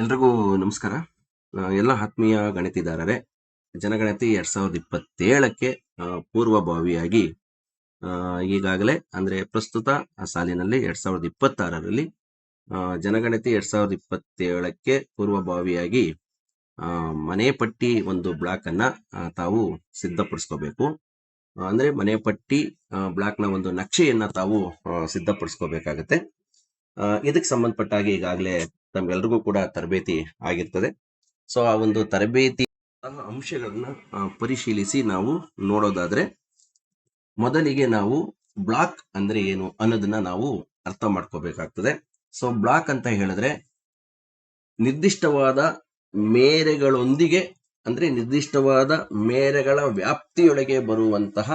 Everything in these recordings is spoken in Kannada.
ಎಲ್ರಿಗೂ ನಮಸ್ಕಾರ. ಎಲ್ಲ ಆತ್ಮೀಯ ಗಣಿತಿದಾರರೇ, ಜನಗಣತಿ 2027ಕ್ಕೆ ಪೂರ್ವಭಾವಿಯಾಗಿ ಈಗಾಗಲೇ ಅಂದ್ರೆ ಪ್ರಸ್ತುತ ಸಾಲಿನಲ್ಲಿ 2026ರಲ್ಲಿ ಜನಗಣತಿ 2027ಕ್ಕೆ ಪೂರ್ವಭಾವಿಯಾಗಿ ಮನೆ ಪಟ್ಟಿ ಒಂದು ಬ್ಲಾಕ್ ಅನ್ನ ತಾವು ಸಿದ್ಧಪಡಿಸ್ಕೋಬೇಕು. ಅಂದ್ರೆ ಮನೆ ಪಟ್ಟಿ ಬ್ಲಾಕ್ನ ಒಂದು ನಕ್ಷೆಯನ್ನ ತಾವು ಸಿದ್ಧಪಡಿಸ್ಕೋಬೇಕಾಗತ್ತೆ. ಇದಕ್ಕೆ ಸಂಬಂಧಪಟ್ಟ ಹಾಗೆ ಈಗಾಗಲೇ ತಮ್ಗೆಲ್ರಿಗೂ ಕೂಡ ತರಬೇತಿ ಆಗಿರ್ತದೆ. ಸೊ ಆ ಒಂದು ತರಬೇತಿ ಅಂಶಗಳನ್ನ ಪರಿಶೀಲಿಸಿ ನಾವು ನೋಡೋದಾದ್ರೆ, ಮೊದಲಿಗೆ ನಾವು ಬ್ಲಾಕ್ ಅಂದ್ರೆ ಏನು ಅನ್ನೋದನ್ನ ನಾವು ಅರ್ಥ ಮಾಡ್ಕೋಬೇಕಾಗ್ತದೆ. ಸೊ ಬ್ಲಾಕ್ ಅಂತ ಹೇಳಿದ್ರೆ ನಿರ್ದಿಷ್ಟವಾದ ಮೇರೆಗಳೊಂದಿಗೆ ಅಂದ್ರೆ ನಿರ್ದಿಷ್ಟವಾದ ಮೇರೆಗಳ ವ್ಯಾಪ್ತಿಯೊಳಗೆ ಬರುವಂತಹ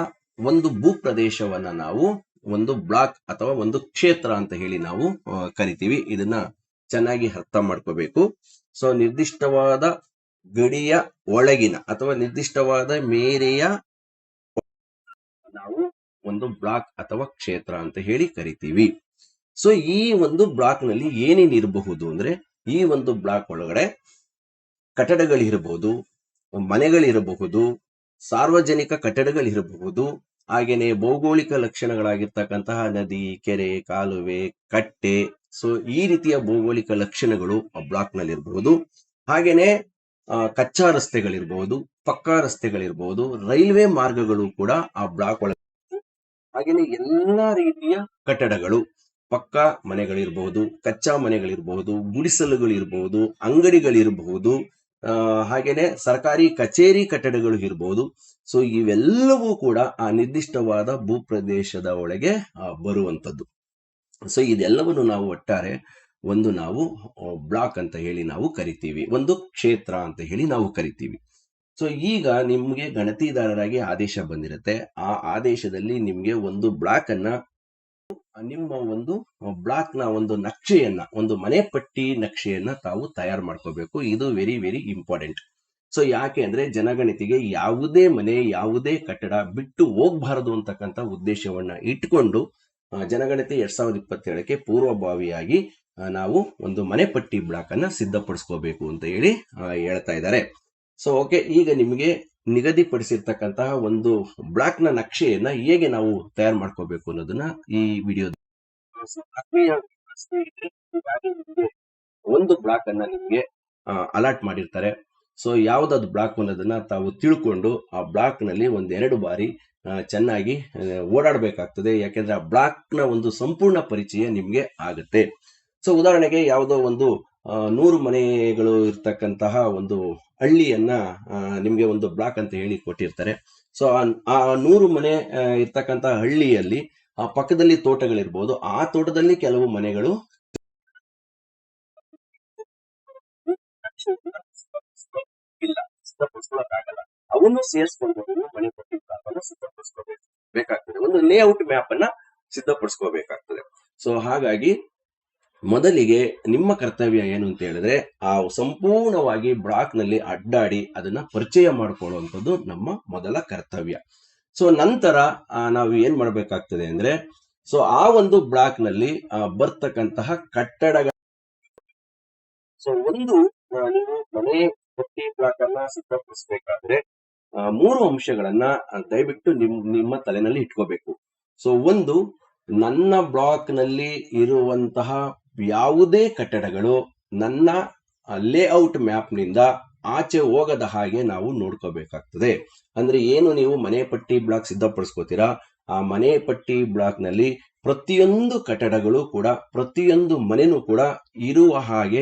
ಒಂದು ಭೂಪ್ರದೇಶವನ್ನ ನಾವು ಒಂದು ಬ್ಲಾಕ್ ಅಥವಾ ಒಂದು ಕ್ಷೇತ್ರ ಅಂತ ಹೇಳಿ ನಾವು ಕರಿತೀವಿ. ಇದನ್ನ ಚೆನ್ನಾಗಿ ಅರ್ಥ ಮಾಡ್ಕೋಬೇಕು. ಸೊ ನಿರ್ದಿಷ್ಟವಾದ ಗಡಿಯ ಒಳಗಿನ ಅಥವಾ ನಿರ್ದಿಷ್ಟವಾದ ಮೇರೆಯ ನಾವು ಒಂದು ಬ್ಲಾಕ್ ಅಥವಾ ಕ್ಷೇತ್ರ ಅಂತ ಹೇಳಿ ಕರಿತೀವಿ. ಸೊ ಈ ಒಂದು ಬ್ಲಾಕ್ ನಲ್ಲಿ ಏನೇನು ಇರಬಹುದು ಅಂದ್ರೆ, ಈ ಒಂದು ಬ್ಲಾಕ್ ಒಳಗಡೆ ಕಟ್ಟಡಗಳಿರಬಹುದು, ಮನೆಗಳಿರಬಹುದು, ಸಾರ್ವಜನಿಕ ಕಟ್ಟಡಗಳಿರಬಹುದು, ಹಾಗೇನೆ ಭೌಗೋಳಿಕ ಲಕ್ಷಣಗಳಾಗಿರ್ತಕ್ಕಂತಹ ನದಿ, ಕೆರೆ, ಕಾಲುವೆ, ಕಟ್ಟೆ, ಸೊ ಈ ರೀತಿಯ ಭೌಗೋಳಿಕ ಲಕ್ಷಣಗಳು ಆ ಬ್ಲಾಕ್ ನಲ್ಲಿ ಇರಬಹುದು. ಹಾಗೇನೆ ಕಚ್ಚಾ ರಸ್ತೆಗಳಿರ್ಬಹುದು, ಪಕ್ಕಾ ರಸ್ತೆಗಳಿರ್ಬಹುದು, ರೈಲ್ವೆ ಮಾರ್ಗಗಳು ಕೂಡ ಆ ಬ್ಲಾಕ್ ಒಳಗೆ. ಹಾಗೇನೆ ಎಲ್ಲಾ ರೀತಿಯ ಕಟ್ಟಡಗಳು, ಪಕ್ಕಾ ಮನೆಗಳಿರ್ಬಹುದು, ಕಚ್ಚಾ ಮನೆಗಳಿರ್ಬಹುದು, ಗುಡಿಸಲುಗಳಿರ್ಬಹುದು, ಅಂಗಡಿಗಳಿರಬಹುದು, ಹಾಗೇನೆ ಸರ್ಕಾರಿ ಕಚೇರಿ ಕಟ್ಟಡಗಳು ಇರಬಹುದು. ಸೊ ಇವೆಲ್ಲವೂ ಕೂಡ ಆ ನಿರ್ದಿಷ್ಟವಾದ ಭೂಪ್ರದೇಶದ ಒಳಗೆ ಬರುವಂತದ್ದು. ಸೊ ಇದೆಲ್ಲವನ್ನು ನಾವು ಒಟ್ಟಾರೆ ಒಂದು ನಾವು ಬ್ಲಾಕ್ ಅಂತ ಹೇಳಿ ನಾವು ಕರಿತೀವಿ, ಒಂದು ಕ್ಷೇತ್ರ ಅಂತ ಹೇಳಿ ನಾವು ಕರಿತೀವಿ. ಸೊ ಈಗ ನಿಮ್ಗೆ ಗಣತಿದಾರರಾಗಿ ಆದೇಶ ಬಂದಿರುತ್ತೆ. ಆ ಆದೇಶದಲ್ಲಿ ನಿಮ್ಗೆ ಒಂದು ಬ್ಲಾಕ್ ಅನ್ನ, ನಿಮ್ಮ ಒಂದು ಬ್ಲಾಕ್ ನ ಒಂದು ನಕ್ಷೆಯನ್ನ, ಒಂದು ಮನೆ ಪಟ್ಟಿ ನಕ್ಷೆಯನ್ನ ತಾವು ತಯಾರು ಮಾಡ್ಕೋಬೇಕು. ಇದು ವೆರಿ ವೆರಿ ಇಂಪಾರ್ಟೆಂಟ್. ಸೊ ಯಾಕೆ ಅಂದ್ರೆ, ಜನಗಣತಿಗೆ ಯಾವುದೇ ಮನೆ, ಯಾವುದೇ ಕಟ್ಟಡ ಬಿಟ್ಟು ಹೋಗ್ಬಾರದು ಅಂತಕ್ಕಂಥ ಉದ್ದೇಶವನ್ನ ಇಟ್ಕೊಂಡು ಜನಗಣತಿ 2027ಕ್ಕೆ ಪೂರ್ವಭಾವಿಯಾಗಿ ನಾವು ಒಂದು ಮನೆ ಪಟ್ಟಿ ಬ್ಲಾಕ್ ಅನ್ನ ಸಿದ್ಧಪಡಿಸ್ಕೋಬೇಕು ಅಂತ ಹೇಳಿ ಹೇಳ್ತಾ ಇದ್ದಾರೆ. ಸೊ ಓಕೆ, ಈಗ ನಿಮಗೆ ನಿಗದಿಪಡಿಸಿರ್ತಕ್ಕಂತಹ ಒಂದು ಬ್ಲಾಕ್ ನ ನಕ್ಷೆಯನ್ನ ಹೇಗೆ ನಾವು ತಯಾರು ಮಾಡ್ಕೋಬೇಕು ಅನ್ನೋದನ್ನ ಈ ವಿಡಿಯೋ ಒಂದು ಬ್ಲಾಕ್ ಅನ್ನ ನಿಮ್ಗೆ ಅಲಾಟ್ ಮಾಡಿರ್ತಾರೆ. ಸೊ ಯಾವ್ದಾದ್ರು ಬ್ಲಾಕ್ ಅನ್ನೋದನ್ನ ತಾವು ತಿಳ್ಕೊಂಡು ಆ ಬ್ಲಾಕ್ ನಲ್ಲಿ ಒಂದೆರಡು ಬಾರಿ ಚೆನ್ನಾಗಿ ಓಡಾಡಬೇಕಾಗ್ತದೆ. ಯಾಕೆಂದ್ರೆ ಆ ಬ್ಲಾಕ್ ನ ಒಂದು ಸಂಪೂರ್ಣ ಪರಿಚಯ ನಿಮ್ಗೆ ಆಗುತ್ತೆ. ಸೊ ಉದಾಹರಣೆಗೆ ಯಾವುದೋ ಒಂದು 100 ಮನೆಗಳು ಇರ್ತಕ್ಕಂತಹ ಒಂದು ಹಳ್ಳಿಯನ್ನ ನಿಮ್ಗೆ ಒಂದು ಬ್ಲಾಕ್ ಅಂತ ಹೇಳಿ ಕೊಟ್ಟಿರ್ತಾರೆ. ಸೊ ಆ 100 ಮನೆ ಇರ್ತಕ್ಕಂತಹ ಹಳ್ಳಿಯಲ್ಲಿ ಆ ಪಕ್ಕದಲ್ಲಿ ತೋಟಗಳಿರ್ಬೋದು, ಆ ತೋಟದಲ್ಲಿ ಕೆಲವು ಮನೆಗಳು ಇಲ್ಲ, ಸಿದ್ಧಪಡಿಸ್ಕೊಳ್ಳೋಕ್ಕಾಗಲ್ಲ. ಅವನ್ನು ಸೇರಿಸ್ಕೊಂಡು ಮನೆ ಪಟ್ಟಿ ಬ್ಲಾಕ್ ಅನ್ನು ಸಿದ್ಧಪಡಿಸ್ಕೋಬೇಕಾಗ್ತದೆ. ಒಂದು ಲೇಔಟ್ ಮ್ಯಾಪ್ ಅನ್ನ ಸಿದ್ಧಪಡಿಸ್ಕೋಬೇಕಾಗ್ತದೆ. ಸೊ ಹಾಗಾಗಿ ಮೊದಲಿಗೆ ನಿಮ್ಮ ಕರ್ತವ್ಯ ಏನು ಅಂತ ಹೇಳಿದ್ರೆ, ಆ ಸಂಪೂರ್ಣವಾಗಿ ಬ್ಲಾಕ್ ನಲ್ಲಿ ಅಡ್ಡಾಡಿ ಅದನ್ನ ಪರಿಚಯ ಮಾಡ್ಕೊಳ್ಳುವಂಥದ್ದು ನಮ್ಮ ಮೊದಲ ಕರ್ತವ್ಯ. ಸೊ ನಂತರ ನಾವು ಏನ್ ಮಾಡ್ಬೇಕಾಗ್ತದೆ ಅಂದ್ರೆ, ಸೊ ಆ ಒಂದು ಬ್ಲಾಕ್ ನಲ್ಲಿ ಬರ್ತಕ್ಕಂತಹ ಕಟ್ಟಡಗಳ, ಸೊ ಒಂದು ನೀವು ಮನೆ ಪಟ್ಟಿ ಬ್ಲಾಕ್ ಅನ್ನ ಸಿದ್ಧಪಡಿಸಬೇಕಾದ್ರೆ 3 ಅಂಶಗಳನ್ನ ದಯವಿಟ್ಟು ನಿಮ್ಮ ತಲೆನಲ್ಲಿ ಇಟ್ಕೋಬೇಕು. ಸೊ ಒಂದು, ನನ್ನ ಬ್ಲಾಕ್ ನಲ್ಲಿ ಇರುವಂತಹ ಯಾವುದೇ ಕಟ್ಟಡಗಳು ನನ್ನ ಲೇಔಟ್ ಮ್ಯಾಪ್ ನಿಂದ ಆಚೆ ಹೋಗದ ಹಾಗೆ ನಾವು ನೋಡ್ಕೋಬೇಕಾಗ್ತದೆ. ಅಂದ್ರೆ ಏನು, ನೀವು ಮನೆ ಪಟ್ಟಿ ಬ್ಲಾಕ್ ಸಿದ್ಧಪಡಿಸ್ಕೋತೀರಾ, ಆ ಮನೆ ಪಟ್ಟಿ ಬ್ಲಾಕ್ ನಲ್ಲಿ ಪ್ರತಿಯೊಂದು ಕಟ್ಟಡಗಳು ಕೂಡ, ಪ್ರತಿಯೊಂದು ಮನೆನೂ ಕೂಡ ಇರುವ ಹಾಗೆ,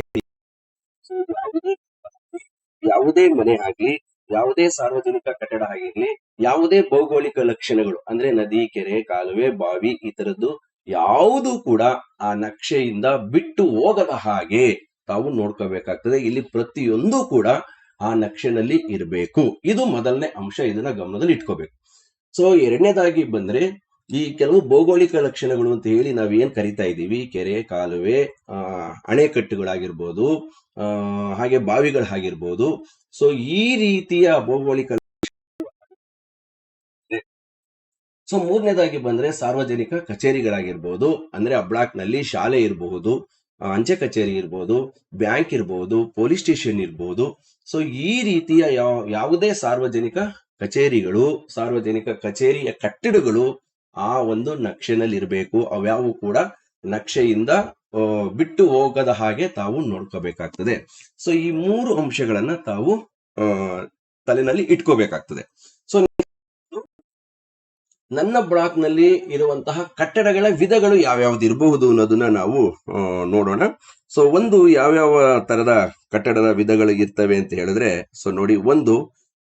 ಯಾವುದೇ ಮನೆ ಆಗಲಿ, ಯಾವುದೇ ಸಾರ್ವಜನಿಕ ಕಟ್ಟಡ ಆಗಿರ್ಲಿ, ಯಾವುದೇ ಭೌಗೋಳಿಕ ಲಕ್ಷಣಗಳು ಅಂದ್ರೆ ನದಿ, ಕೆರೆ, ಕಾಲುವೆ, ಬಾವಿ, ಈ ತರದ್ದು ಯಾವುದು ಕೂಡ ಆ ನಕ್ಷೆಯಿಂದ ಬಿಟ್ಟು ಹೋಗದ ಹಾಗೆ ತಾವು ನೋಡ್ಕೋಬೇಕಾಗ್ತದೆ. ಇಲ್ಲಿ ಪ್ರತಿಯೊಂದು ಕೂಡ ಆ ನಕ್ಷೆನಲ್ಲಿ ಇರಬೇಕು. ಇದು ಮೊದಲನೇ ಅಂಶ, ಇದನ್ನ ಗಮನದಲ್ಲಿ ಇಟ್ಕೋಬೇಕು. ಸೊ ಎರಡನೇದಾಗಿ ಬಂದ್ರೆ, ಈ ಕೆಲವು ಭೌಗೋಳಿಕ ಲಕ್ಷಣಗಳು ಅಂತ ಹೇಳಿ ನಾವ್ ಏನ್ ಕರಿತಾ ಇದ್ದೀವಿ, ಕೆರೆ, ಕಾಲುವೆ, ಅಣೆಕಟ್ಟುಗಳಾಗಿರ್ಬೋದು, ಹಾಗೆ ಬಾವಿಗಳಾಗಿರ್ಬೋದು. ಸೊ ಈ ರೀತಿಯ ಭೌಗೋಳಿಕ. ಸೊ ಮೂರನೇದಾಗಿ ಬಂದ್ರೆ ಸಾರ್ವಜನಿಕ ಕಚೇರಿಗಳಾಗಿರ್ಬೋದು, ಅಂದ್ರೆ ಆ ಬ್ಲಾಕ್ ನಲ್ಲಿ ಶಾಲೆ ಇರಬಹುದು, ಅಂಚೆ ಕಚೇರಿ ಇರ್ಬೋದು, ಬ್ಯಾಂಕ್ ಇರ್ಬೋದು, ಪೊಲೀಸ್ ಸ್ಟೇಷನ್ ಇರ್ಬೋದು. ಸೊ ಈ ರೀತಿಯ ಯಾವುದೇ ಸಾರ್ವಜನಿಕ ಕಚೇರಿಗಳು, ಸಾರ್ವಜನಿಕ ಕಚೇರಿಯ ಕಟ್ಟಡಗಳು ಆ ಒಂದು ನಕ್ಷೆನಲ್ಲಿ ಇರಬೇಕು. ಅವ್ಯಾವು ಕೂಡ ನಕ್ಷೆಯಿಂದ ಬಿಟ್ಟು ಹೋಗದ ಹಾಗೆ ತಾವು ನೋಡ್ಕೋಬೇಕಾಗ್ತದೆ. ಸೊ ಈ 3 ಅಂಶಗಳನ್ನ ತಾವು ತಲೆನಲ್ಲಿ ಇಟ್ಕೋಬೇಕಾಗ್ತದೆ. ಸೊ ನನ್ನ ಬ್ಲಾಕ್ ನಲ್ಲಿ ಇರುವಂತಹ ಕಟ್ಟಡಗಳ ವಿಧಗಳು ಯಾವ್ಯಾವ್ದು ಇರಬಹುದು ಅನ್ನೋದನ್ನ ನಾವು ನೋಡೋಣ. ಸೊ ಒಂದು ಯಾವ್ಯಾವ ತರದ ಕಟ್ಟಡದ ವಿಧಗಳು ಇರ್ತವೆ ಅಂತ ಹೇಳಿದ್ರೆ, ಸೊ ನೋಡಿ, ಒಂದು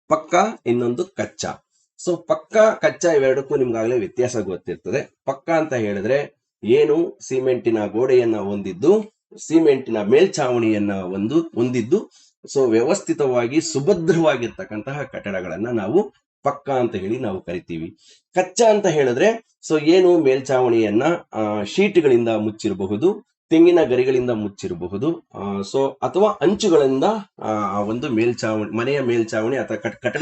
ಪಕ್ಕಾ, ಇನ್ನೊಂದು ಕಚ್ಚಾ. ಸೊ ಪಕ್ಕಾ ಕಚ್ಚಾ ಇವೆರಡಕ್ಕೂ ನಿಮ್ಗಾಗಲೇ ವ್ಯತ್ಯಾಸ ಗೊತ್ತಿರ್ತದೆ. ಪಕ್ಕಾ ಅಂತ ಹೇಳಿದ್ರೆ ಏನು ಸಿಮೆಂಟಿನ ಗೋಡೆಯನ್ನ ಹೊಂದಿದ್ದು, ಸಿಮೆಂಟಿನ ಮೇಲ್ಛಾವಣಿಯನ್ನ ಹೊಂದಿದ್ದು, ಸೊ ವ್ಯವಸ್ಥಿತವಾಗಿ ಸುಭದ್ರವಾಗಿರ್ತಕ್ಕಂತಹ ಕಟ್ಟಡಗಳನ್ನ ನಾವು ಪಕ್ಕಾ ಅಂತ ಹೇಳಿ ನಾವು ಕರಿತೀವಿ. ಕಚ್ಚಾ ಅಂತ ಹೇಳಿದ್ರೆ ಸೊ ಏನು ಮೇಲ್ಛಾವಣಿಯನ್ನ ಶೀಟ್ಗಳಿಂದ ಮುಚ್ಚಿರಬಹುದು, ತೆಂಗಿನ ಗರಿಗಳಿಂದ ಮುಚ್ಚಿರಬಹುದು, ಸೊ ಅಥವಾ ಅಂಚುಗಳಿಂದ ಒಂದು ಮೇಲ್ಛಾವಣಿ, ಮನೆಯ ಮೇಲ್ಛಾವಣಿ ಅಥವಾ ಕಟ್ಟಡ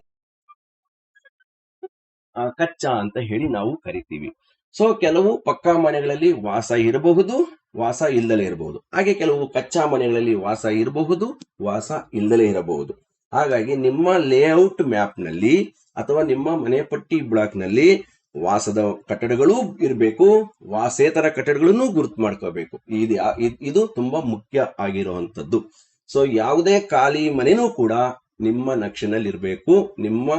ಕಚ್ಚಾ ಅಂತ ಹೇಳಿ ನಾವು ಕರಿತೀವಿ. ಸೊ ಕೆಲವು ಪಕ್ಕಾ ಮನೆಗಳಲ್ಲಿ ವಾಸ ಇರಬಹುದು, ವಾಸ ಇಲ್ಲದೆ ಇರಬಹುದು. ಹಾಗೆ ಕೆಲವು ಕಚ್ಚಾ ಮನೆಗಳಲ್ಲಿ ವಾಸ ಇರಬಹುದು, ವಾಸ ಇಲ್ಲದೆ ಇರಬಹುದು. ಹಾಗಾಗಿ ನಿಮ್ಮ ಲೇಔಟ್ ಮ್ಯಾಪ್ ನಲ್ಲಿ ಅಥವಾ ನಿಮ್ಮ ಮನೆ ಪಟ್ಟಿ ಬ್ಲಾಕ್ ನಲ್ಲಿ ವಾಸದ ಕಟ್ಟಡಗಳೂ ಇರಬೇಕು, ವಾಸೇತರ ಕಟ್ಟಡಗಳನ್ನು ಗುರುತು ಮಾಡ್ಕೋಬೇಕು. ಇದು ತುಂಬಾ ಮುಖ್ಯ ಆಗಿರುವಂತದ್ದು. ಸೊ ಯಾವುದೇ ಖಾಲಿ ಮನೆನೂ ಕೂಡ ನಿಮ್ಮ ನಕ್ಷೆನಲ್ಲಿ ಇರಬೇಕು, ನಿಮ್ಮ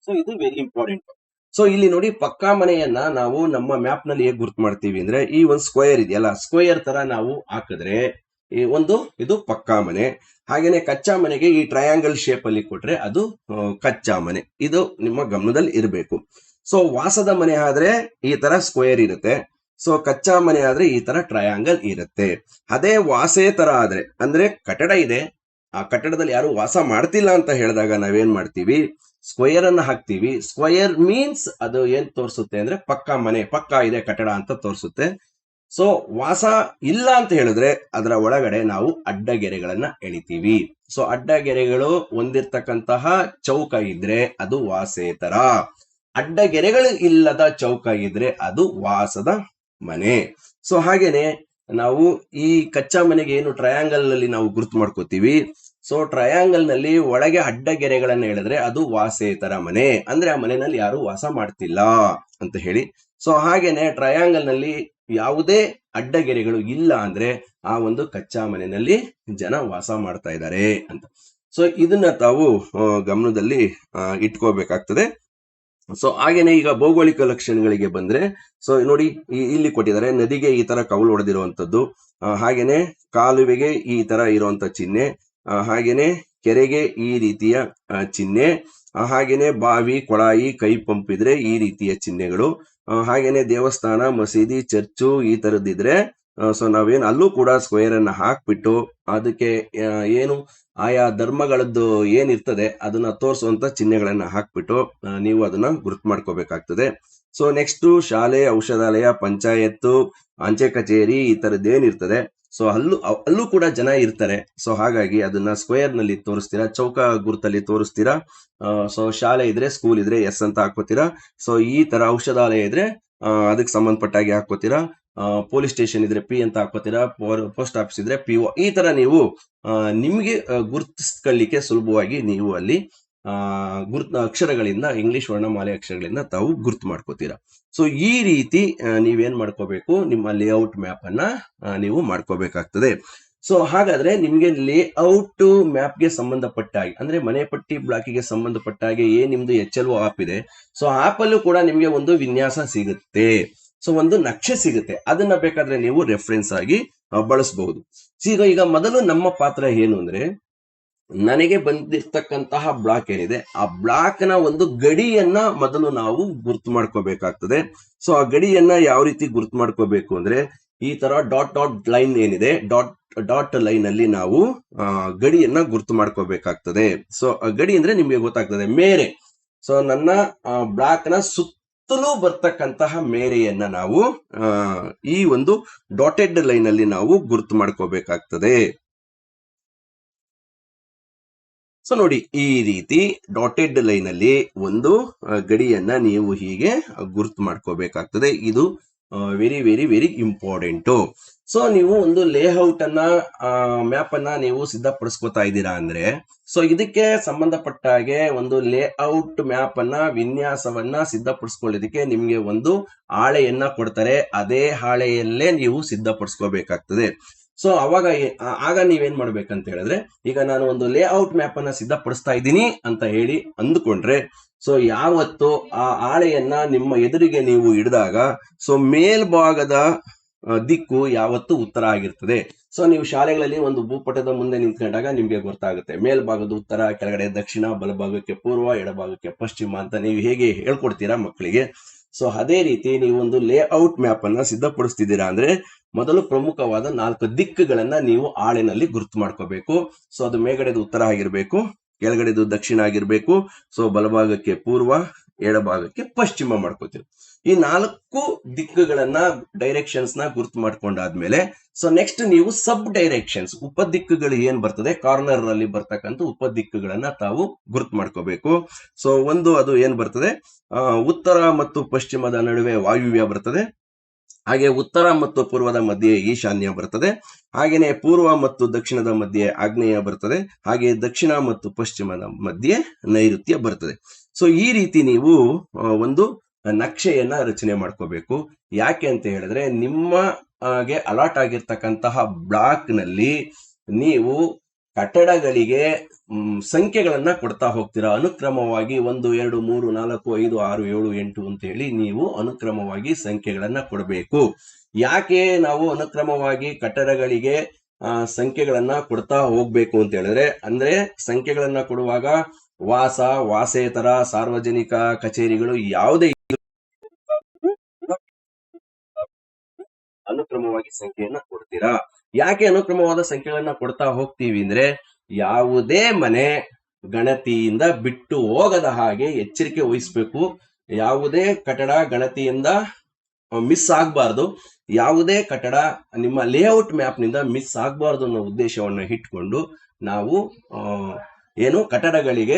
ಸೊ ಇದು ವೆರಿ ಇಂಪಾರ್ಟೆಂಟ್. ಸೊ ಇಲ್ಲಿ ನೋಡಿ, ಪಕ್ಕಾ ಮನೆಯನ್ನ ನಾವು ನಮ್ಮ ಮ್ಯಾಪ್ ನಲ್ಲಿ ಹೇಗೆ ಗುರುತು ಮಾಡ್ತೀವಿ ಅಂದ್ರೆ, ಈ ಒಂದು ಸ್ಕ್ವೇರ್ ಇದೆಯಲ್ಲ, ಸ್ಕ್ವೇರ್ ತರ ನಾವು ಹಾಕಿದ್ರೆ ಇದು ಪಕ್ಕಾ ಮನೆ. ಹಾಗೇನೆ ಕಚ್ಚಾ ಮನೆಗೆ ಈ ಟ್ರಯಾಂಗಲ್ ಶೇಪ್ ಅಲ್ಲಿ ಕೊಟ್ರೆ ಅದು ಕಚ್ಚಾ ಮನೆ. ಇದು ನಿಮ್ಮ ಗಮನದಲ್ಲಿ ಇರಬೇಕು. ಸೊ ವಾಸದ ಮನೆ ಆದ್ರೆ ಈ ತರ ಸ್ಕ್ವೇರ್ ಇರುತ್ತೆ, ಸೊ ಕಚ್ಚಾ ಮನೆ ಆದ್ರೆ ಈ ತರ ಟ್ರಯಾಂಗಲ್ ಇರುತ್ತೆ. ಅದೇ ವಾಸೇತರ ಆದ್ರೆ, ಅಂದ್ರೆ ಕಟ್ಟಡ ಇದೆ, ಆ ಕಟ್ಟಡದಲ್ಲಿ ಯಾರು ವಾಸ ಮಾಡ್ತಿಲ್ಲ ಅಂತ ಹೇಳಿದಾಗ ನಾವೇನ್ ಮಾಡ್ತೀವಿ, ಸ್ಕ್ವೇರ್ ಅನ್ನ ಹಾಕ್ತಿವಿ. ಸ್ಕ್ವೇರ್ ಮೀನ್ಸ್ ಅದು ಏನ್ ತೋರಿಸುತ್ತೆ ಅಂದ್ರೆ ಪಕ್ಕಾ ಮನೆ, ಪಕ್ಕಾ ಇದೆ ಕಟ್ಟಡ ಅಂತ ತೋರಿಸುತ್ತೆ. ಸೊ ವಾಸ ಇಲ್ಲ ಅಂತ ಹೇಳಿದ್ರೆ ಅದರ ಒಳಗಡೆ ನಾವು ಅಡ್ಡಗೆರೆಗಳನ್ನ ಎಳಿತೀವಿ. ಸೊ ಅಡ್ಡಗೆರೆಗಳು ಹೊಂದಿರ್ತಕ್ಕಂತಹ ಚೌಕ ಇದ್ರೆ ಅದು ವಾಸೇತರ, ಅಡ್ಡಗೆರೆಗಳು ಇಲ್ಲದ ಚೌಕ ಇದ್ರೆ ಅದು ವಾಸದ ಮನೆ. ಸೊ ಹಾಗೇನೆ ನಾವು ಈ ಕಚ್ಚಾ ಮನೆಗೆ ಏನು ಟ್ರಯಾಂಗಲ್ ನಲ್ಲಿ ನಾವು ಗುರುತು ಮಾಡ್ಕೋತೀವಿ. ಸೊ ಟ್ರಯಾಂಗಲ್ ನಲ್ಲಿ ಒಳಗೆ ಅಡ್ಡಗೆರೆಗಳನ್ನ ಹೇಳಿದ್ರೆ ಅದು ವಾಸೇತರ ಮನೆ, ಅಂದ್ರೆ ಆ ಮನೆಯಲ್ಲಿ ಯಾರು ವಾಸ ಮಾಡ್ತಿಲ್ಲ ಅಂತ ಹೇಳಿ. ಸೊ ಹಾಗೇನೆ ಟ್ರಯಾಂಗಲ್ ನಲ್ಲಿ ಯಾವುದೇ ಅಡ್ಡಗೆರೆಗಳು ಇಲ್ಲ ಅಂದ್ರೆ ಆ ಒಂದು ಕಚ್ಚಾ ಮನೆಯಲ್ಲಿ ಜನ ವಾಸ ಮಾಡ್ತಾ ಇದ್ದಾರೆ ಅಂತ. ಸೊ ಇದನ್ನ ತಾವು ಗಮನದಲ್ಲಿ ಇಟ್ಕೋಬೇಕಾಗ್ತದೆ. ಸೊ ಹಾಗೇನೆ ಈಗ ಭೌಗೋಳಿಕ ಲಕ್ಷಣಗಳಿಗೆ ಬಂದ್ರೆ, ಸೊ ನೋಡಿ ಇಲ್ಲಿ ಕೊಟ್ಟಿದ್ದಾರೆ, ನದಿಗೆ ಈ ತರ ಕವಲು ಹೊಡೆದಿರುವಂತದ್ದು, ಹಾಗೇನೆ ಕಾಲುವೆಗೆ ಈ ತರ ಇರುವಂತ ಚಿಹ್ನೆ, ಹಾಗೇನೆ ಕೆರೆಗೆ ಈ ರೀತಿಯ ಚಿಹ್ನೆ, ಹಾಗೇನೆ ಬಾವಿ, ಕೊಳಾಯಿ, ಕೈ ಪಂಪ್ ಇದ್ರೆ ಈ ರೀತಿಯ ಚಿಹ್ನೆಗಳು, ಹಾಗೇನೆ ದೇವಸ್ಥಾನ, ಮಸೀದಿ, ಚರ್ಚು ಈ ತರದಿದ್ರೆ ಸೊ ನಾವೇನು ಅಲ್ಲೂ ಕೂಡ ಸ್ಕ್ವೇರ್ ಅನ್ನ ಹಾಕ್ಬಿಟ್ಟು ಅದಕ್ಕೆ ಏನು ಆಯಾ ಧರ್ಮಗಳದ್ದು ಏನಿರ್ತದೆ ಅದನ್ನ ತೋರಿಸುವಂತ ಚಿಹ್ನೆಗಳನ್ನ ಹಾಕ್ಬಿಟ್ಟು ನೀವು ಅದನ್ನ ಗುರುತು ಮಾಡ್ಕೋಬೇಕಾಗ್ತದೆ. ಸೊ ನೆಕ್ಸ್ಟ್ ಶಾಲೆ, ಔಷಧಾಲಯ, ಪಂಚಾಯತ್, ಅಂಚೆ ಕಚೇರಿ ಈ ತರದ್ದೇನಿರ್ತದೆ, ಸೊ ಅಲ್ಲೂ ಕೂಡ ಜನ ಇರ್ತಾರೆ. ಸೊ ಹಾಗಾಗಿ ಅದನ್ನ ಸ್ಕ್ವೇರ್ ನಲ್ಲಿ ತೋರಿಸ್ತೀರಾ, ಚೌಕ ಗುರುತಲ್ಲಿ ತೋರಿಸ್ತೀರಾ. ಸೊ ಶಾಲೆ ಇದ್ರೆ, ಸ್ಕೂಲ್ ಇದ್ರೆ ಎಸ್ ಅಂತ ಹಾಕೋತೀರಾ. ಸೊ ಈ ತರ ಔಷಧಾಲಯ ಇದ್ರೆ ಅದಕ್ಕೆ ಸಂಬಂಧಪಟ್ಟಾಗಿ ಹಾಕೋತೀರಾ, ಪೊಲೀಸ್ ಸ್ಟೇಷನ್ ಇದ್ರೆ ಪಿ ಅಂತ ಹಾಕೋತೀರಾ, ಪೋಸ್ಟ್ ಆಫೀಸ್ ಇದ್ರೆ ಪಿ ಒ. ಈ ತರ ನೀವು ನಿಮ್ಗೆ ಗುರುತಿಸ್ಕೊಳ್ಳಿಕ್ಕೆ ಸುಲಭವಾಗಿ ನೀವು ಅಲ್ಲಿ ಅಕ್ಷರಗಳಿಂದ, ಇಂಗ್ಲಿಷ್ ವರ್ಣಮಾಲೆ ಅಕ್ಷರಗಳಿಂದ ತಾವು ಗುರ್ತು ಮಾಡ್ಕೋತೀರಾ. ಸೊ ಈ ರೀತಿ ನೀವೇನ್ ಮಾಡ್ಕೋಬೇಕು, ನಿಮ್ಮ ಲೇಔಟ್ ಮ್ಯಾಪ್ ಅನ್ನ ನೀವು ಮಾಡ್ಕೋಬೇಕಾಗ್ತದೆ. ಸೊ ಹಾಗಾದ್ರೆ ನಿಮ್ಗೆ ಲೇಔಟ್ ಮ್ಯಾಪ್ಗೆ ಸಂಬಂಧಪಟ್ಟಾಗಿ, ಅಂದ್ರೆ ಮನೆ ಪಟ್ಟಿ ಬ್ಲಾಕಿಗೆ ಸಂಬಂಧಪಟ್ಟಾಗಿ ನಿಮ್ದು HLO ಆಪ್ ಇದೆ. ಸೊ ಆಪ್ ಅಲ್ಲೂ ಕೂಡ ನಿಮ್ಗೆ ಒಂದು ವಿನ್ಯಾಸ ಸಿಗುತ್ತೆ, ಸೊ ಒಂದು ನಕ್ಷೆ ಸಿಗುತ್ತೆ. ಅದನ್ನ ಬೇಕಾದ್ರೆ ನೀವು ರೆಫರೆನ್ಸ್ ಆಗಿ ಬಳಸಬಹುದು. ಈಗ ಮೊದಲು ನಮ್ಮ ಪಾತ್ರ ಏನು ಅಂದ್ರೆ, ನನಗೆ ಬಂದಿರ್ತಕ್ಕಂತಹ ಬ್ಲಾಕ್ ಏನಿದೆ ಆ ಬ್ಲಾಕ್ ನ ಒಂದು ಗಡಿಯನ್ನ ಮೊದಲು ನಾವು ಗುರ್ತು ಮಾಡ್ಕೋಬೇಕಾಗ್ತದೆ. ಸೊ ಆ ಗಡಿಯನ್ನ ಯಾವ ರೀತಿ ಗುರ್ತು ಮಾಡ್ಕೋಬೇಕು ಅಂದ್ರೆ, ಈ ತರ ಡಾಟ್ ಲೈನ್ ಏನಿದೆ, ಡಾಟ್ ಲೈನ್ ಅಲ್ಲಿ ನಾವು ಗಡಿಯನ್ನ ಗುರ್ತು ಮಾಡ್ಕೋಬೇಕಾಗ್ತದೆ. ಸೊ ಗಡಿ ಅಂದ್ರೆ ನಿಮ್ಗೆ ಗೊತ್ತಾಗ್ತದೆ ಮೇರೆ. ಸೊ ನನ್ನ ಬ್ಲಾಕ್ ನ ಸುತ್ತಲೂ ಬರ್ತಕ್ಕಂತಹ ಮೇರೆಯನ್ನ ನಾವು ಈ ಒಂದು ಡಾಟೆಡ್ ಲೈನ್ ಅಲ್ಲಿ ನಾವು ಗುರ್ತು ಮಾಡ್ಕೋಬೇಕಾಗ್ತದೆ. ಸೊ ನೋಡಿ, ಈ ರೀತಿ ಡಾಟೆಡ್ ಲೈನ್ ಅಲ್ಲಿ ಒಂದು ಗಡಿಯನ್ನ ನೀವು ಹೀಗೆ ಗುರ್ತು ಮಾಡ್ಕೋಬೇಕಾಗ್ತದೆ. ಇದು very very very important. So ನೀವು ಒಂದು ಲೇಔಟ್ ಅನ್ನ ಮ್ಯಾಪ್ ಅನ್ನ ನೀವು ಸಿದ್ಧಪಡಿಸ್ಕೋತಾ ಇದ್ದೀರಾ ಅಂದ್ರೆ, ಸೊ ಇದಕ್ಕೆ ಸಂಬಂಧಪಟ್ಟ ಹಾಗೆ ಒಂದು ಲೇಔಟ್ ಮ್ಯಾಪ್ ಅನ್ನ ವಿನ್ಯಾಸವನ್ನ ಸಿದ್ಧಪಡಿಸ್ಕೊಳ್ಳೋದಕ್ಕೆ ನಿಮ್ಗೆ ಒಂದು ಹಾಳೆಯನ್ನ ಕೊಡ್ತಾರೆ. ಅದೇ ಹಾಳೆಯಲ್ಲೇ ನೀವು ಸಿದ್ಧಪಡಿಸ್ಕೋಬೇಕಾಗ್ತದೆ. ಸೊ ಆಗ ನೀವೇನ್ ಮಾಡ್ಬೇಕಂತ ಹೇಳಿದ್ರೆ, ಈಗ ನಾನು ಒಂದು ಲೇಔಟ್ ಮ್ಯಾಪ್ ಅನ್ನ ಸಿದ್ಧಪಡಿಸ್ತಾ ಇದ್ದೀನಿ ಅಂತ ಹೇಳಿ ಅಂದುಕೊಂಡ್ರೆ, ಸೊ ಯಾವತ್ತು ಆ ಹಾಳೆಯನ್ನ ನಿಮ್ಮ ಎದುರಿಗೆ ನೀವು ಹಿಡಿದಾಗ, ಸೊ ಮೇಲ್ಭಾಗದ ದಿಕ್ಕು ಯಾವತ್ತು ಉತ್ತರ ಆಗಿರ್ತದೆ. ಸೊ ನೀವು ಶಾಲೆಗಳಲ್ಲಿ ಒಂದು ಭೂಪಟದ ಮುಂದೆ ನಿಂತ್ಕೊಂಡಾಗ ನಿಮ್ಗೆ ಗೊತ್ತಾಗುತ್ತೆ, ಮೇಲ್ಭಾಗದ ಉತ್ತರ, ಕೆಳಗಡೆ ದಕ್ಷಿಣ, ಬಲಭಾಗಕ್ಕೆ ಪೂರ್ವ, ಎಡಭಾಗಕ್ಕೆ ಪಶ್ಚಿಮ ಅಂತ ನೀವು ಹೇಗೆ ಹೇಳ್ಕೊಡ್ತೀರಾ ಮಕ್ಕಳಿಗೆ. ಸೊ ಅದೇ ರೀತಿ ನೀವು ಒಂದು ಲೇಔಟ್ ಮ್ಯಾಪ್ ಅನ್ನ ಸಿದ್ಧಪಡಿಸ್ತಿದ್ದೀರಾ ಅಂದ್ರೆ, ಮೊದಲು ಪ್ರಮುಖವಾದ 4 ದಿಕ್ಕುಗಳನ್ನ ನೀವು ಹಾಳೆನಲ್ಲಿ ಗುರುತು ಮಾಡ್ಕೋಬೇಕು. ಸೊ ಅದು ಮೇಲ್ಗಡೆದು ಉತ್ತರ ಆಗಿರ್ಬೇಕು, ಕೆಳಗಡೆದು ದಕ್ಷಿಣ ಆಗಿರ್ಬೇಕು, ಸೊ ಬಲಭಾಗಕ್ಕೆ ಪೂರ್ವ, ಎಡಭಾಗಕ್ಕೆ ಪಶ್ಚಿಮ ಮಾಡ್ಕೋತೀವಿ. ಈ 4 ದಿಕ್ಕುಗಳನ್ನ ಡೈರೆಕ್ಷನ್ಸ್ ನ ಗುರುತು ಮಾಡ್ಕೊಂಡಾದ್ಮೇಲೆ, ಸೊ ನೆಕ್ಸ್ಟ್ ನೀವು ಸಬ್ ಡೈರೆಕ್ಷನ್ಸ್, ಉಪದಿಕ್ಕುಗಳು ಏನ್ ಬರ್ತದೆ, ಕಾರ್ನರ್ ಅಲ್ಲಿ ಬರ್ತಕ್ಕಂಥ ಉಪದಿಕ್ಕುಗಳನ್ನ ತಾವು ಗುರುತು ಮಾಡ್ಕೋಬೇಕು. ಸೊ ಒಂದು ಅದು ಏನ್ ಬರ್ತದೆ, ಉತ್ತರ ಮತ್ತು ಪಶ್ಚಿಮದ ನಡುವೆ ವಾಯುವ್ಯ ಬರ್ತದೆ, ಹಾಗೆ ಉತ್ತರ ಮತ್ತು ಪೂರ್ವದ ಮಧ್ಯೆ ಈಶಾನ್ಯ ಬರ್ತದೆ, ಹಾಗೇನೆ ಪೂರ್ವ ಮತ್ತು ದಕ್ಷಿಣದ ಮಧ್ಯೆ ಆಗ್ನೇಯ ಬರ್ತದೆ, ಹಾಗೆ ದಕ್ಷಿಣ ಮತ್ತು ಪಶ್ಚಿಮದ ಮಧ್ಯೆ ನೈಋತ್ಯ ಬರ್ತದೆ. ಸೊ ಈ ರೀತಿ ನೀವು ಒಂದು ನಕ್ಷೆಯನ್ನ ರಚನೆ ಮಾಡ್ಕೋಬೇಕು. ಯಾಕೆ ಅಂತ ಹೇಳಿದ್ರೆ, ನಿಮಗೆ ಅಲಾಟ್ ಆಗಿರ್ತಕ್ಕಂತಹ ಬ್ಲಾಕ್ ನಲ್ಲಿ ನೀವು ಕಟ್ಟಡಗಳಿಗೆ ಸಂಖ್ಯೆಗಳನ್ನ ಕೊಡ್ತಾ ಹೋಗ್ತೀರಾ ಅನುಕ್ರಮವಾಗಿ. 1 2 3 4 5 6 7 8 ಅಂತ ಹೇಳಿ ನೀವು ಅನುಕ್ರಮವಾಗಿ ಸಂಖ್ಯೆಗಳನ್ನ ಕೊಡಬೇಕು. ಯಾಕೆ ನಾವು ಅನುಕ್ರಮವಾಗಿ ಕಟ್ಟಡಗಳಿಗೆ ಸಂಖ್ಯೆಗಳನ್ನ ಕೊಡ್ತಾ ಹೋಗ್ಬೇಕು ಅಂತ ಹೇಳಿದ್ರೆ, ಅಂದ್ರೆ ಸಂಖ್ಯೆಗಳನ್ನ ಕೊಡುವಾಗ ವಾಸೇತರ ಸಾರ್ವಜನಿಕ ಕಚೇರಿಗಳು ಯಾವುದೇ ಅನುಕ್ರಮವಾಗಿ ಸಂಖ್ಯೆಯನ್ನ ಕೊಡ್ತೀರಾ. ಯಾಕೆ ಅನುಕ್ರಮವಾದ ಸಂಖ್ಯೆಗಳನ್ನ ಕೊಡ್ತಾ ಹೋಗ್ತೀವಿ ಅಂದ್ರೆ, ಯಾವುದೇ ಮನೆ ಗಣತಿಯಿಂದ ಬಿಟ್ಟು ಹೋಗದ ಹಾಗೆ ಎಚ್ಚರಿಕೆ ವಹಿಸ್ಬೇಕು. ಯಾವುದೇ ಕಟ್ಟಡ ಗಣತಿಯಿಂದ ಮಿಸ್ ಆಗ್ಬಾರ್ದು, ಯಾವುದೇ ಕಟ್ಟಡ ನಿಮ್ಮ ಲೇಔಟ್ ಮ್ಯಾಪ್ ನಿಂದ ಮಿಸ್ ಆಗ್ಬಾರ್ದು ಅನ್ನೋ ಉದ್ದೇಶವನ್ನು ಇಟ್ಕೊಂಡು ನಾವು ಕಟ್ಟಡಗಳಿಗೆ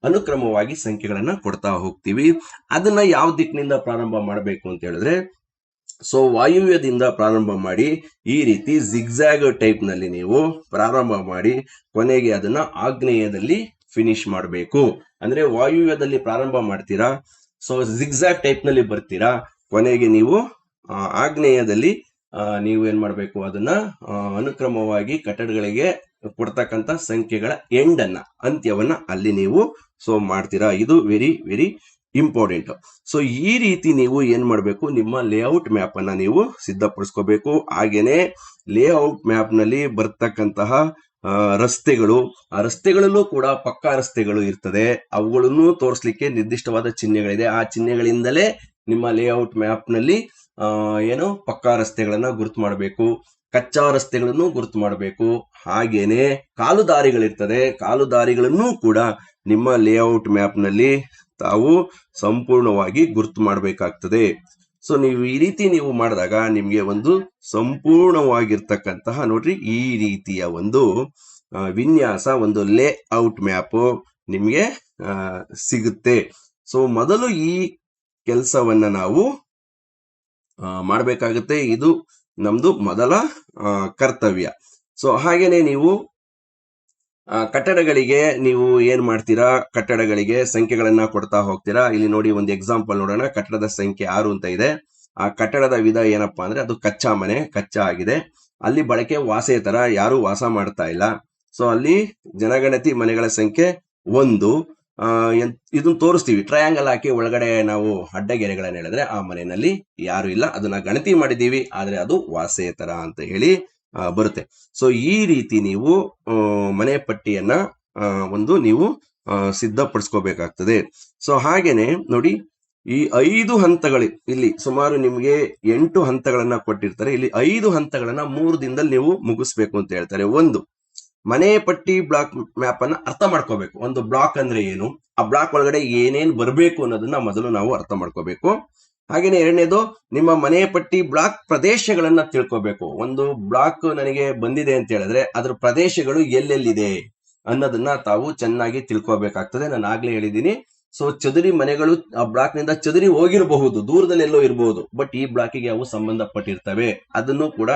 ಅನುಕ್ರಮವಾಗಿ ಸಂಖ್ಯೆಗಳನ್ನ ಕೊಡ್ತಾ ಹೋಗ್ತೀವಿ. ಅದನ್ನ ಯಾವ ದಿಕ್ಕಿನಿಂದ ಪ್ರಾರಂಭ ಮಾಡಬೇಕು ಅಂತ ಹೇಳಿದ್ರೆ, ಸೊ ವಾಯುವ್ಯದಿಂದ ಪ್ರಾರಂಭ ಮಾಡಿ ಈ ರೀತಿ ಜಿಗ್ಜಾಗ್ ಟೈಪ್ ನಲ್ಲಿ ನೀವು ಪ್ರಾರಂಭ ಮಾಡಿ ಕೊನೆಗೆ ಅದನ್ನ ಆಗ್ನೇಯದಲ್ಲಿ ಫಿನಿಶ್ ಮಾಡಬೇಕು. ಅಂದ್ರೆ ವಾಯುವ್ಯದಲ್ಲಿ ಪ್ರಾರಂಭ ಮಾಡ್ತೀರಾ, ಸೊ ಜಿಗ್ಜಾಗ್ ಟೈಪ್ ನಲ್ಲಿ ಬರ್ತೀರಾ, ಕೊನೆಗೆ ನೀವು ಆಗ್ನೇಯದಲ್ಲಿ ನೀವು ಏನ್ ಮಾಡ್ಬೇಕು, ಅದನ್ನ ಅನುಕ್ರಮವಾಗಿ ಕಟ್ಟಡಗಳಿಗೆ ಕೊಡ್ತಕ್ಕಂಥ ಸಂಖ್ಯೆಗಳ ಅಂತ್ಯವನ್ನ ಅಲ್ಲಿ ನೀವು ಸೊ ಮಾಡ್ತೀರಾ. ಇದು ವೆರಿ ವೆರಿ ಇಂಪಾರ್ಟೆಂಟ್. ಸೊ ಈ ರೀತಿ ನೀವು ಏನ್ ಮಾಡ್ಬೇಕು, ನಿಮ್ಮ ಲೇಔಟ್ ಮ್ಯಾಪ್ ಅನ್ನ ನೀವು ಸಿದ್ಧಪಡಿಸ್ಕೋಬೇಕು. ಹಾಗೇನೆ ಲೇಔಟ್ ಮ್ಯಾಪ್ ನಲ್ಲಿ ಬರ್ತಕ್ಕಂತಹ ರಸ್ತೆಗಳು, ಆ ರಸ್ತೆಗಳಲ್ಲೂ ಕೂಡ ಪಕ್ಕಾ ರಸ್ತೆಗಳು ಇರ್ತದೆ, ಅವುಗಳನ್ನು ತೋರಿಸ್ಲಿಕ್ಕೆ ನಿರ್ದಿಷ್ಟವಾದ ಚಿಹ್ನೆಗಳಿದೆ. ಆ ಚಿಹ್ನೆಗಳಿಂದಲೇ ನಿಮ್ಮ ಲೇಔಟ್ ಮ್ಯಾಪ್ ನಲ್ಲಿ ಪಕ್ಕಾ ರಸ್ತೆಗಳನ್ನ ಗುರುತು ಮಾಡಬೇಕು, ಕಚ್ಚಾ ರಸ್ತೆಗಳನ್ನು ಗುರುತು ಮಾಡಬೇಕು. ಹಾಗೇನೆ ಕಾಲುದಾರಿಗಳಿರ್ತದೆ, ಕಾಲುದಾರಿಗಳನ್ನು ಕೂಡ ನಿಮ್ಮ ಲೇಔಟ್ ಮ್ಯಾಪ್ ನಲ್ಲಿ ತಾವು ಸಂಪೂರ್ಣವಾಗಿ ಗುರುತು ಮಾಡಬೇಕಾಗ್ತದೆ. ಸೊ ನೀವು ಈ ರೀತಿ ನೀವು ಮಾಡಿದಾಗ ನಿಮ್ಗೆ ಒಂದು ಸಂಪೂರ್ಣವಾಗಿರ್ತಕ್ಕಂತಹ ನೋಡ್ರಿ ಈ ರೀತಿಯ ಒಂದು ವಿನ್ಯಾಸ, ಒಂದು ಲೇಔಟ್ ಮ್ಯಾಪ್ ನಿಮ್ಗೆ ಸಿಗುತ್ತೆ. ಸೊ ಮೊದಲು ಈ ಕೆಲಸವನ್ನ ನಾವು ಮಾಡಬೇಕಾಗುತ್ತೆ. ಇದು ನಮ್ದು ಮೊದಲ ಕರ್ತವ್ಯ. ಸೊ ಹಾಗೇನೆ ನೀವು ಕಟ್ಟಡಗಳಿಗೆ ನೀವು ಏನ್ ಮಾಡ್ತೀರಾ, ಕಟ್ಟಡಗಳಿಗೆ ಸಂಖ್ಯೆಗಳನ್ನ ಕೊಡ್ತಾ ಹೋಗ್ತೀರಾ. ಇಲ್ಲಿ ನೋಡಿ ಒಂದು ಎಕ್ಸಾಂಪಲ್ ನೋಡೋಣ. ಕಟ್ಟಡದ ಸಂಖ್ಯೆ 6 ಅಂತ ಇದೆ. ಆ ಕಟ್ಟಡದ ವಿಧ ಏನಪ್ಪಾ ಅಂದ್ರೆ, ಅದು ಕಚ್ಚಾ ಮನೆ, ಕಚ್ಚಾ ಆಗಿದೆ. ಅಲ್ಲಿ ಬಳಕೆ ವಾಸೇತರ, ಯಾರು ವಾಸ ಮಾಡ್ತಾ ಇಲ್ಲ. ಸೊ ಅಲ್ಲಿ ಜನಗಣತಿ ಮನೆಗಳ ಸಂಖ್ಯೆ 1. ಇದನ್ನ ತೋರಿಸ್ತೀವಿ, ಟ್ರಯಾಂಗಲ್ ಹಾಕಿ ಒಳಗಡೆ ನಾವು ಅಡ್ಡಗೆರೆಗಳನ್ನ ಹೇಳಿದ್ರೆ ಆ ಮನೆಯಲ್ಲಿ ಯಾರು ಇಲ್ಲ, ಅದನ್ನ ಗಣತಿ ಮಾಡಿದೀವಿ, ಆದ್ರೆ ಅದು ವಾಸೇತರ ಅಂತ ಹೇಳಿ ಬರುತ್ತೆ. ಸೊ ಈ ರೀತಿ ನೀವು ಮನೆ ಪಟ್ಟಿಯನ್ನ ನೀವು ಸಿದ್ಧಪಡಿಸ್ಕೋಬೇಕಾಗ್ತದೆ. ಸೊ ಹಾಗೇನೆ ನೋಡಿ, ಈ 5 ಹಂತಗಳು, ಇಲ್ಲಿ ಸುಮಾರು ನಿಮ್ಗೆ 8 ಹಂತಗಳನ್ನ ಕೊಟ್ಟಿರ್ತಾರೆ. ಇಲ್ಲಿ 5 ಹಂತಗಳನ್ನ 3 ದಿನದಲ್ಲಿ ನೀವು ಮುಗಿಸ್ಬೇಕು ಅಂತ ಹೇಳ್ತಾರೆ. ಒಂದು, ಮನೆ ಪಟ್ಟಿ ಬ್ಲಾಕ್ ಮ್ಯಾಪ್ ಅನ್ನ ಅರ್ಥ ಮಾಡ್ಕೋಬೇಕು. ಒಂದು ಬ್ಲಾಕ್ ಅಂದ್ರೆ ಏನು, ಆ ಬ್ಲಾಕ್ ಒಳಗಡೆ ಏನೇನ್ ಬರಬೇಕು ಅನ್ನೋದನ್ನ ಮೊದಲು ನಾವು ಅರ್ಥ ಮಾಡ್ಕೋಬೇಕು. ಹಾಗೇನೆ ಎರಡನೇದು, ನಿಮ್ಮ ಮನೆ ಪಟ್ಟಿ ಬ್ಲಾಕ್ ಪ್ರದೇಶಗಳನ್ನ ತಿಳ್ಕೋಬೇಕು. ಒಂದು ಬ್ಲಾಕ್ ನನಗೆ ಬಂದಿದೆ ಅಂತ ಹೇಳಿದ್ರೆ ಅದ್ರ ಪ್ರದೇಶಗಳು ಎಲ್ಲೆಲ್ಲಿದೆ ಅನ್ನೋದನ್ನ ತಾವು ಚೆನ್ನಾಗಿ ತಿಳ್ಕೋಬೇಕಾಗ್ತದೆ. ನಾನು ಆಗ್ಲೇ ಹೇಳಿದ್ದೀನಿ. ಸೊ ಚದುರಿ ಮನೆಗಳು ಆ ಬ್ಲಾಕ್ ನಿಂದ ಚದುರಿ ಹೋಗಿರಬಹುದು, ದೂರದಲ್ಲೆಲ್ಲೋ ಇರಬಹುದು, ಬಟ್ ಈ ಬ್ಲಾಕಿಗೆ ಅವು ಸಂಬಂಧಪಟ್ಟಿರ್ತವೆ. ಅದನ್ನು ಕೂಡ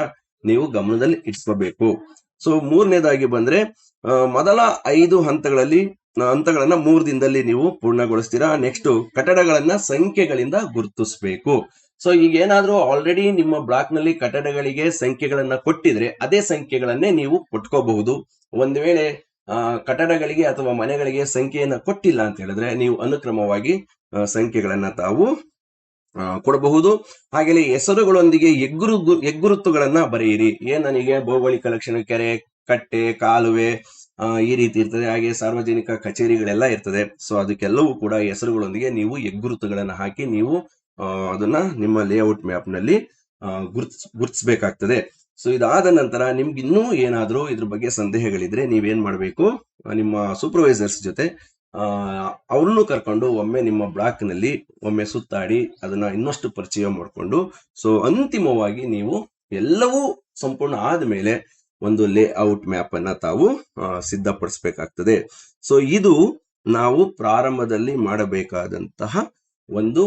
ನೀವು ಗಮನದಲ್ಲಿ ಇಟ್ಕೋಬೇಕು. ಸೊ ಮೂರನೇದಾಗಿ ಬಂದ್ರೆ ಮೊದಲ 5 ಹಂತಗಳನ್ನ 3 ದಿನದಲ್ಲಿ ನೀವು ಪೂರ್ಣಗೊಳಿಸ್ತೀರಾ. ನೆಕ್ಸ್ಟ್ ಕಟ್ಟಡಗಳನ್ನ ಸಂಖ್ಯೆಗಳಿಂದ ಗುರುತಿಸಬೇಕು. ಸೊ ಈಗ ಏನಾದ್ರೂ ಆಲ್ರೆಡಿ ನಿಮ್ಮ ಬ್ಲಾಕ್ ನಲ್ಲಿ ಕಟ್ಟಡಗಳಿಗೆ ಸಂಖ್ಯೆಗಳನ್ನ ಕೊಟ್ಟಿದ್ರೆ ಅದೇ ಸಂಖ್ಯೆಗಳನ್ನೇ ನೀವು ಕೊಟ್ಕೋಬಹುದು. ಒಂದು ವೇಳೆ ಕಟ್ಟಡಗಳಿಗೆ ಅಥವಾ ಮನೆಗಳಿಗೆ ಸಂಖ್ಯೆಯನ್ನ ಕೊಟ್ಟಿಲ್ಲ ಅಂತ ಹೇಳಿದ್ರೆ ನೀವು ಅನುಕ್ರಮವಾಗಿ ಸಂಖ್ಯೆಗಳನ್ನ ತಾವು ಕೊಡಬಹುದು. ಹಾಗೆಯೇ ಹೆಸರುಗಳೊಂದಿಗೆ ಹೆಗ್ಗುರುತುಗಳನ್ನ ಬರೆಯಿರಿ. ನನಗೆ ಭೌಗೋಳಿಕ ಲಕ್ಷಣ ಕೆರೆ, ಕಟ್ಟೆ, ಕಾಲುವೆ ಈ ರೀತಿ ಇರ್ತದೆ. ಹಾಗೆ ಸಾರ್ವಜನಿಕ ಕಚೇರಿಗಳೆಲ್ಲ ಇರ್ತದೆ. ಸೊ ಅದಕ್ಕೆಲ್ಲವೂ ಕೂಡ ಹೆಸರುಗಳೊಂದಿಗೆ ನೀವು ಹೆಗ್ಗುರುತುಗಳನ್ನ ಹಾಕಿ ನೀವು ಅದನ್ನ ನಿಮ್ಮ ಲೇಔಟ್ ಮ್ಯಾಪ್ ನಲ್ಲಿ ಗುರುತಿಸಬೇಕಾಗ್ತದೆ. ಸೊ ಇದಾದ ನಂತರ ನಿಮ್ಗೆ ಇನ್ನೂ ಏನಾದ್ರೂ ಇದ್ರ ಬಗ್ಗೆ ಸಂದೇಹಗಳಿದ್ರೆ ನೀವೇನ್ ಮಾಡ್ಬೇಕು, ನಿಮ್ಮ ಸೂಪರ್ವೈಸರ್ಸ್ ಜೊತೆ ಅವ್ರನ್ನು ಕರ್ಕೊಂಡು ಒಮ್ಮೆ ನಿಮ್ಮ ಬ್ಲಾಕ್ ನಲ್ಲಿ ಒಮ್ಮೆ ಸುತ್ತಾಡಿ ಅದನ್ನ ಇನ್ನಷ್ಟು ಪರಿಚಯ ಮಾಡಿಕೊಂಡು, ಸೊ ಅಂತಿಮವಾಗಿ ನೀವು ಎಲ್ಲವೂ ಸಂಪೂರ್ಣ ಆದ್ಮೇಲೆ ಒಂದು ಲೇಔಟ್ ಮ್ಯಾಪ್ ಅನ್ನ ತಾವು ಸಿದ್ಧಪಡಿಸಬೇಕಾಗ್ತದೆ. ಸೊ ಇದು ನಾವು ಪ್ರಾರಂಭದಲ್ಲಿ ಮಾಡಬೇಕಾದಂತಹ ಒಂದು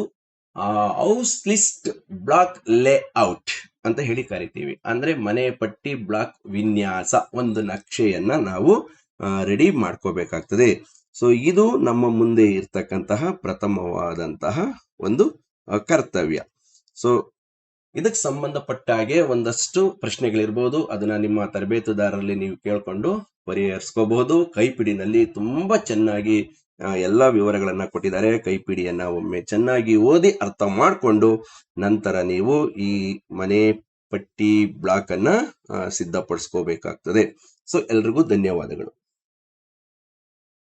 ಹೌಸ್ ಲಿಸ್ಟ್ ಬ್ಲಾಕ್ ಲೇಔಟ್ ಅಂತ ಹೇಳಿ ಕರಿತೀವಿ. ಅಂದ್ರೆ ಮನೆ ಪಟ್ಟಿ ಬ್ಲಾಕ್ ವಿನ್ಯಾಸ, ಒಂದು ನಕ್ಷೆಯನ್ನ ನಾವು ರೆಡಿ ಮಾಡ್ಕೋಬೇಕಾಗ್ತದೆ. ಸೊ ಇದು ನಮ್ಮ ಮುಂದೆ ಇರ್ತಕ್ಕಂತಹ ಪ್ರಥಮವಾದಂತಹ ಒಂದು ಕರ್ತವ್ಯ. ಸೊ ಇದಕ್ಕೆ ಸಂಬಂಧಪಟ್ಟ ಹಾಗೆ ಒಂದಷ್ಟು ಪ್ರಶ್ನೆಗಳಿರ್ಬೋದು, ಅದನ್ನ ನಿಮ್ಮ ತರಬೇತುದಾರರಲ್ಲಿ ನೀವು ಕೇಳ್ಕೊಂಡು ಪರಿಹರಿಸ್ಕೋಬಹುದು. ಕೈಪಿಡಿನಲ್ಲಿ ತುಂಬಾ ಚೆನ್ನಾಗಿ ಎಲ್ಲಾ ವಿವರಗಳನ್ನ ಕೊಟ್ಟಿದ್ದಾರೆ. ಕೈಪಿಡಿಯನ್ನ ಒಮ್ಮೆ ಚೆನ್ನಾಗಿ ಓದಿ ಅರ್ಥ ಮಾಡಿಕೊಂಡು ನಂತರ ನೀವು ಈ ಮನೆ ಪಟ್ಟಿ ಬ್ಲಾಕ್ ಅನ್ನ ಸಿದ್ಧಪಡಿಸ್ಕೋಬೇಕಾಗ್ತದೆ. ಸೊ ಎಲ್ರಿಗೂ ಧನ್ಯವಾದಗಳು.